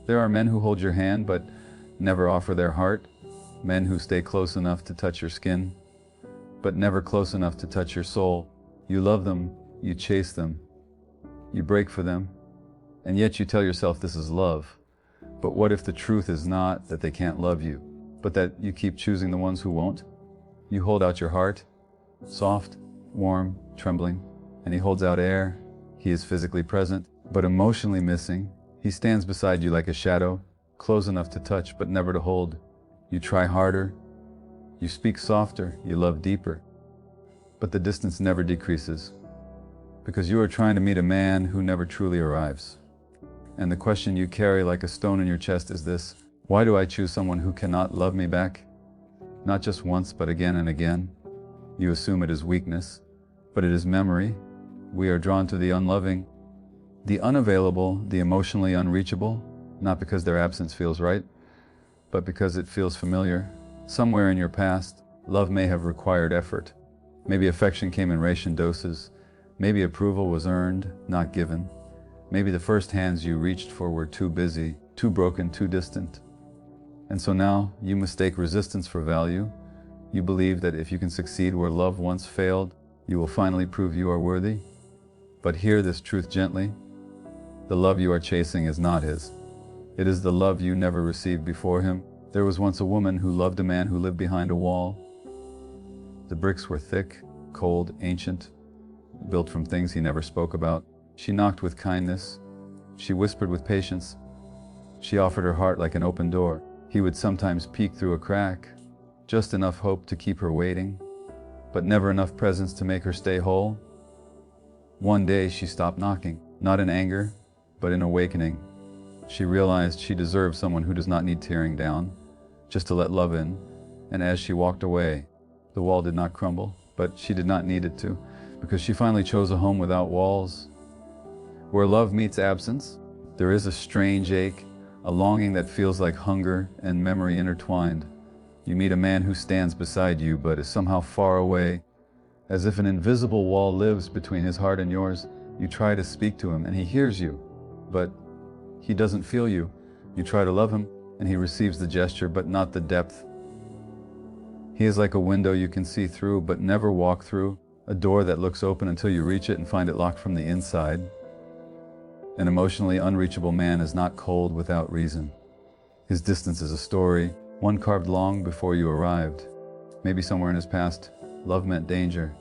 There are men who hold your hand but never offer their heart, men who stay close enough to touch your skin, but never close enough to touch your soul. You love them, you chase them, you break for them, and yet you tell yourself this is love. But what if the truth is not that they can't love you, but that you keep choosing the ones who won't? You hold out your heart, soft, warm, trembling, and he holds out air. He is physically present, but emotionally missing. He stands beside you like a shadow, close enough to touch, but never to hold. You try harder, you speak softer, you love deeper, but the distance never decreases, because you are trying to meet a man who never truly arrives. And the question you carry like a stone in your chest is this: why do I choose someone who cannot love me back? Not just once, but again and again. You assume it is weakness, but it is memory. We are drawn to the unloving, the unavailable, the emotionally unreachable, not because their absence feels right, but because it feels familiar. Somewhere in your past, love may have required effort. Maybe affection came in ration doses. Maybe approval was earned, not given. Maybe the first hands you reached for were too busy, too broken, too distant. And so now you mistake resistance for value. You believe that if you can succeed where love once failed, you will finally prove you are worthy. But hear this truth gently: the love you are chasing is not his. It is the love you never received before him. There was once a woman who loved a man who lived behind a wall. The bricks were thick, cold, ancient, built from things he never spoke about. She knocked with kindness. She whispered with patience. She offered her heart like an open door. He would sometimes peek through a crack, just enough hope to keep her waiting, but never enough presence to make her stay whole. One day she stopped knocking, not in anger, but in awakening. She realized she deserved someone who does not need tearing down, just to let love in. And as she walked away, the wall did not crumble, but she did not need it to, because she finally chose a home without walls. Where love meets absence, there is a strange ache, a longing that feels like hunger and memory intertwined. You meet a man who stands beside you, but is somehow far away, as if an invisible wall lives between his heart and yours. You try to speak to him, and he hears you, but he doesn't feel you. You try to love him, and he receives the gesture, but not the depth. He is like a window you can see through, but never walk through, a door that looks open until you reach it and find it locked from the inside. An emotionally unreachable man is not cold without reason. His distance is a story, one carved long before you arrived. Maybe somewhere in his past, love meant danger.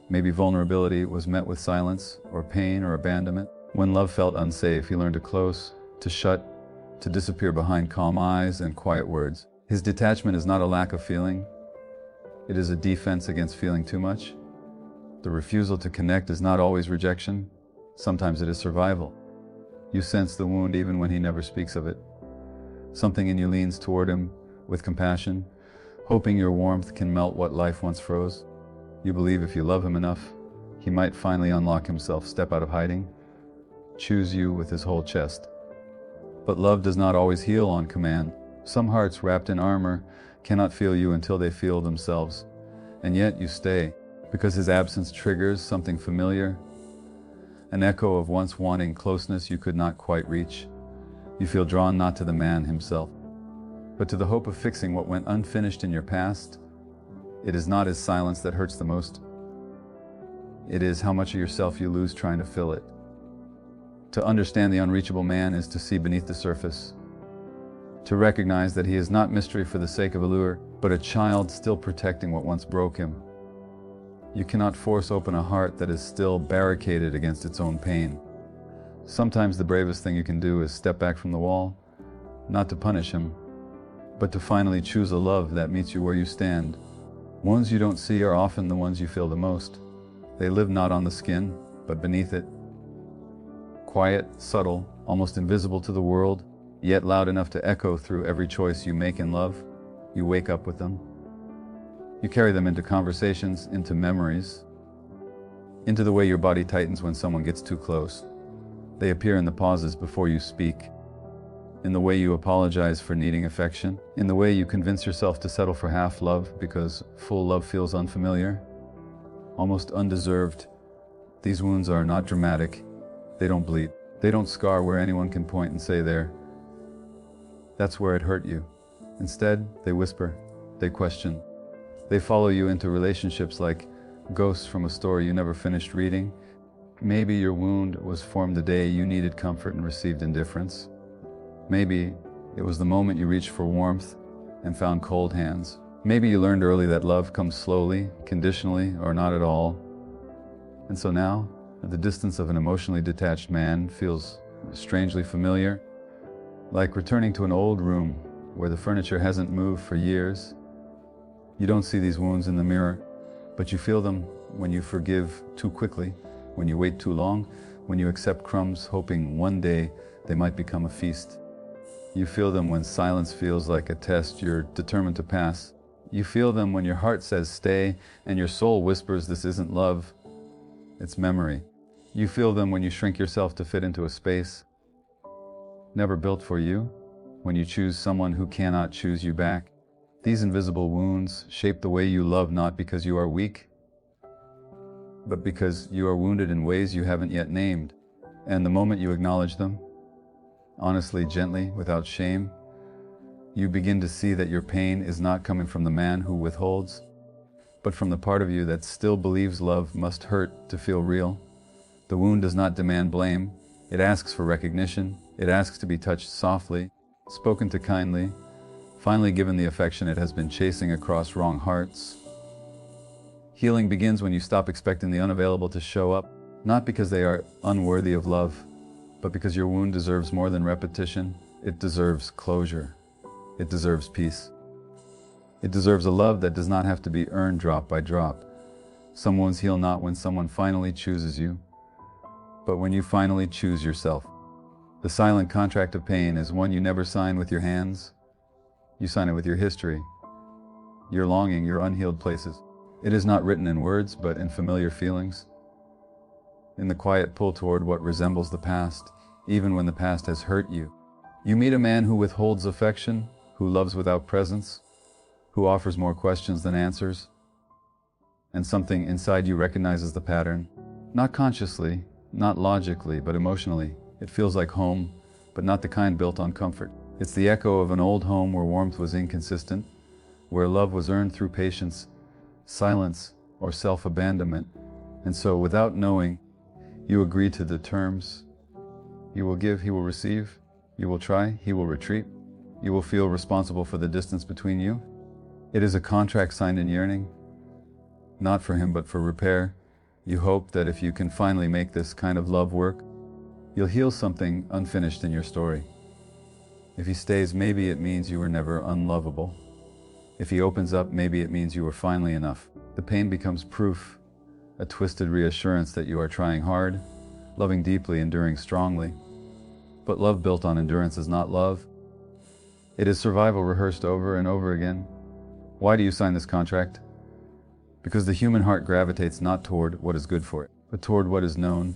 Maybe vulnerability was met with silence, or pain, or abandonment. When love felt unsafe, he learned to close, to shut, to disappear behind calm eyes and quiet words. His detachment is not a lack of feeling. It is a defense against feeling too much. The refusal to connect is not always rejection. Sometimes it is survival. You sense the wound even when he never speaks of it. Something in you leans toward him with compassion, hoping your warmth can melt what life once froze. You believe if you love him enough, he might finally unlock himself, step out of hiding, choose you with his whole chest. But love does not always heal on command. Some hearts wrapped in armor cannot feel you until they feel themselves. And yet you stay, because his absence triggers something familiar, an echo of once wanting closeness you could not quite reach. You feel drawn not to the man himself, but to the hope of fixing what went unfinished in your past. It is not his silence that hurts the most. It is how much of yourself you lose trying to fill it. To understand the unreachable man is to see beneath the surface, to recognize that he is not mystery for the sake of allure, but a child still protecting what once broke him. You cannot force open a heart that is still barricaded against its own pain. Sometimes the bravest thing you can do is step back from the wall, not to punish him, but to finally choose a love that meets you where you stand. Ones you don't see are often the ones you feel the most. They live not on the skin, but beneath it. Quiet, subtle, almost invisible to the world, yet loud enough to echo through every choice you make in love. You wake up with them. You carry them into conversations, into memories, into the way your body tightens when someone gets too close. They appear in the pauses before you speak, in the way you apologize for needing affection, in the way you convince yourself to settle for half love because full love feels unfamiliar, almost undeserved. These wounds are not dramatic. They don't bleed. They don't scar where anyone can point and say there. That's where it hurt you. Instead, they whisper, they question. They follow you into relationships like ghosts from a story you never finished reading. Maybe your wound was formed the day you needed comfort and received indifference. Maybe it was the moment you reached for warmth and found cold hands. Maybe you learned early that love comes slowly, conditionally, or not at all. And so now, at the distance of an emotionally detached man feels strangely familiar, like returning to an old room where the furniture hasn't moved for years. You don't see these wounds in the mirror, but you feel them when you forgive too quickly, when you wait too long, when you accept crumbs hoping one day they might become a feast. You feel them when silence feels like a test you're determined to pass. You feel them when your heart says stay and your soul whispers this isn't love, it's memory. You feel them when you shrink yourself to fit into a space never built for you, when you choose someone who cannot choose you back. These invisible wounds shape the way you love not because you are weak, but because you are wounded in ways you haven't yet named. And the moment you acknowledge them, honestly, gently, without shame, you begin to see that your pain is not coming from the man who withholds, but from the part of you that still believes love must hurt to feel real. The wound does not demand blame. It asks for recognition. It asks to be touched softly, spoken to kindly, finally given the affection it has been chasing across wrong hearts. Healing begins when you stop expecting the unavailable to show up, not because they are unworthy of love, but because your wound deserves more than repetition. It deserves closure. It deserves peace. It deserves a love that does not have to be earned drop by drop. Some wounds heal not when someone finally chooses you, but when you finally choose yourself. The silent contract of pain is one you never sign with your hands. You sign it with your history, your longing, your unhealed places. It is not written in words, but in familiar feelings, in the quiet pull toward what resembles the past, even when the past has hurt you. You meet a man who withholds affection, who loves without presence, who offers more questions than answers, and something inside you recognizes the pattern, not consciously, not logically, but emotionally. It feels like home, but not the kind built on comfort. It's the echo of an old home where warmth was inconsistent, where love was earned through patience, silence, or self-abandonment. And so, without knowing, you agree to the terms. You will give, he will receive. You will try, he will retreat. You will feel responsible for the distance between you. It is a contract signed in yearning, not for him, but for repair. You hope that if you can finally make this kind of love work, you'll heal something unfinished in your story. If he stays, maybe it means you were never unlovable. If he opens up, maybe it means you were finally enough. The pain becomes proof, a twisted reassurance that you are trying hard, loving deeply, enduring strongly. But love built on endurance is not love. It is survival rehearsed over and over again. Why do you sign this contract? Because the human heart gravitates not toward what is good for it, but toward what is known.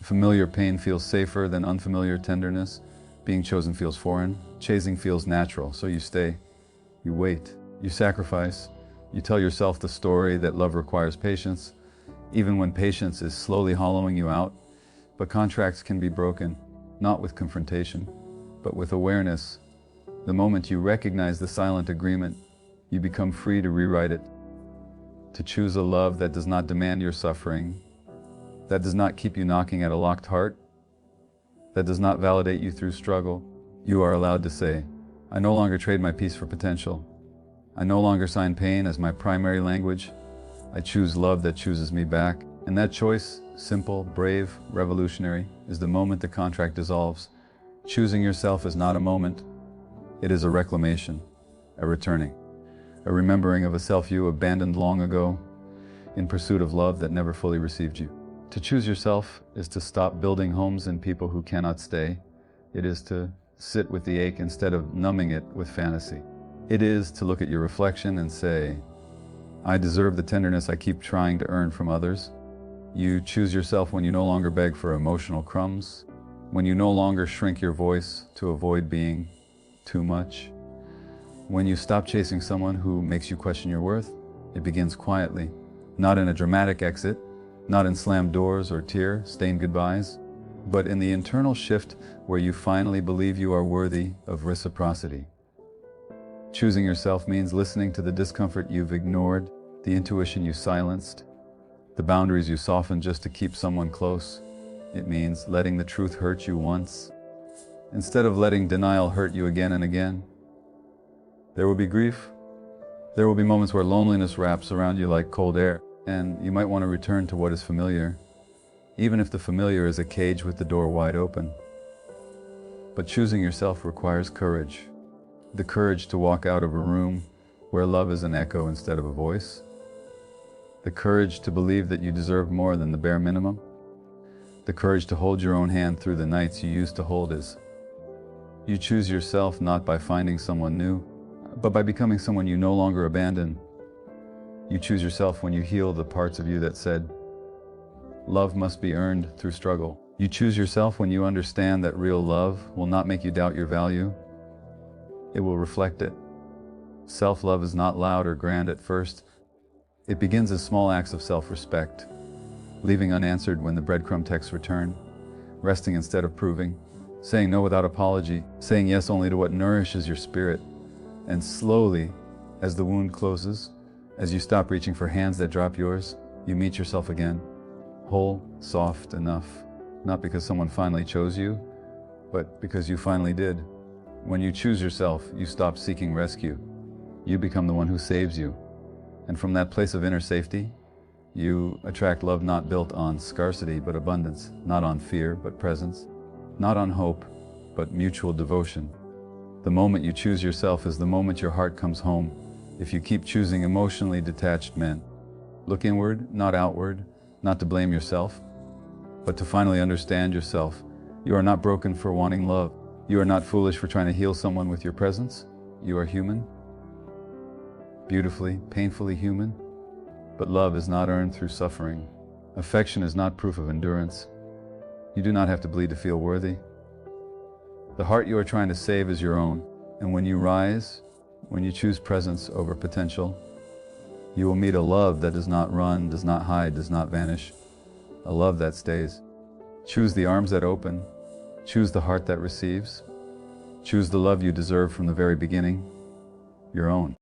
Familiar pain feels safer than unfamiliar tenderness. Being chosen feels foreign. Chasing feels natural, so you stay. You wait. You sacrifice. You tell yourself the story that love requires patience, even when patience is slowly hollowing you out. But contracts can be broken, not with confrontation, but with awareness. The moment you recognize the silent agreement, you become free to rewrite it, to choose a love that does not demand your suffering, that does not keep you knocking at a locked heart, that does not validate you through struggle. You are allowed to say, I no longer trade my peace for potential. I no longer sign pain as my primary language. I choose love that chooses me back. And that choice, simple, brave, revolutionary, is the moment the contract dissolves. Choosing yourself is not a moment. It is a reclamation, a returning, a remembering of a self you abandoned long ago in pursuit of love that never fully received you. To choose yourself is to stop building homes in people who cannot stay. It is to sit with the ache instead of numbing it with fantasy. It is to look at your reflection and say, I deserve the tenderness I keep trying to earn from others. You choose yourself when you no longer beg for emotional crumbs, when you no longer shrink your voice to avoid being too much. When you stop chasing someone who makes you question your worth, it begins quietly, not in a dramatic exit, not in slammed doors or tear-stained goodbyes, but in the internal shift where you finally believe you are worthy of reciprocity. Choosing yourself means listening to the discomfort you've ignored, the intuition you silenced, the boundaries you softened just to keep someone close. It means letting the truth hurt you once, instead of letting denial hurt you again and again. There will be grief. There will be moments where loneliness wraps around you like cold air, and you might want to return to what is familiar, even if the familiar is a cage with the door wide open. But choosing yourself requires courage. The courage to walk out of a room where love is an echo instead of a voice. The courage to believe that you deserve more than the bare minimum. The courage to hold your own hand through the nights you used to hold his. You choose yourself not by finding someone new, but by becoming someone you no longer abandon. You choose yourself when you heal the parts of you that said, love must be earned through struggle. You choose yourself when you understand that real love will not make you doubt your value. It will reflect it. Self-love is not loud or grand at first. It begins as small acts of self-respect, leaving unanswered when the breadcrumb texts return, resting instead of proving, saying no without apology, saying yes only to what nourishes your spirit. And slowly, as the wound closes, as you stop reaching for hands that drop yours, you meet yourself again, whole, soft enough, not because someone finally chose you, but because you finally did. When you choose yourself, you stop seeking rescue. You become the one who saves you. And from that place of inner safety, you attract love not built on scarcity but abundance, not on fear but presence, not on hope but mutual devotion. The moment you choose yourself is the moment your heart comes home. If you keep choosing emotionally detached men, look inward, not outward, not to blame yourself, but to finally understand yourself. You are not broken for wanting love. You are not foolish for trying to heal someone with your presence. You are human, beautifully, painfully human. But love is not earned through suffering. Affection is not proof of endurance. You do not have to bleed to feel worthy. The heart you are trying to save is your own. And when you rise, when you choose presence over potential, you will meet a love that does not run, does not hide, does not vanish. A love that stays. Choose the arms that open. Choose the heart that receives. Choose the love you deserve from the very beginning, your own.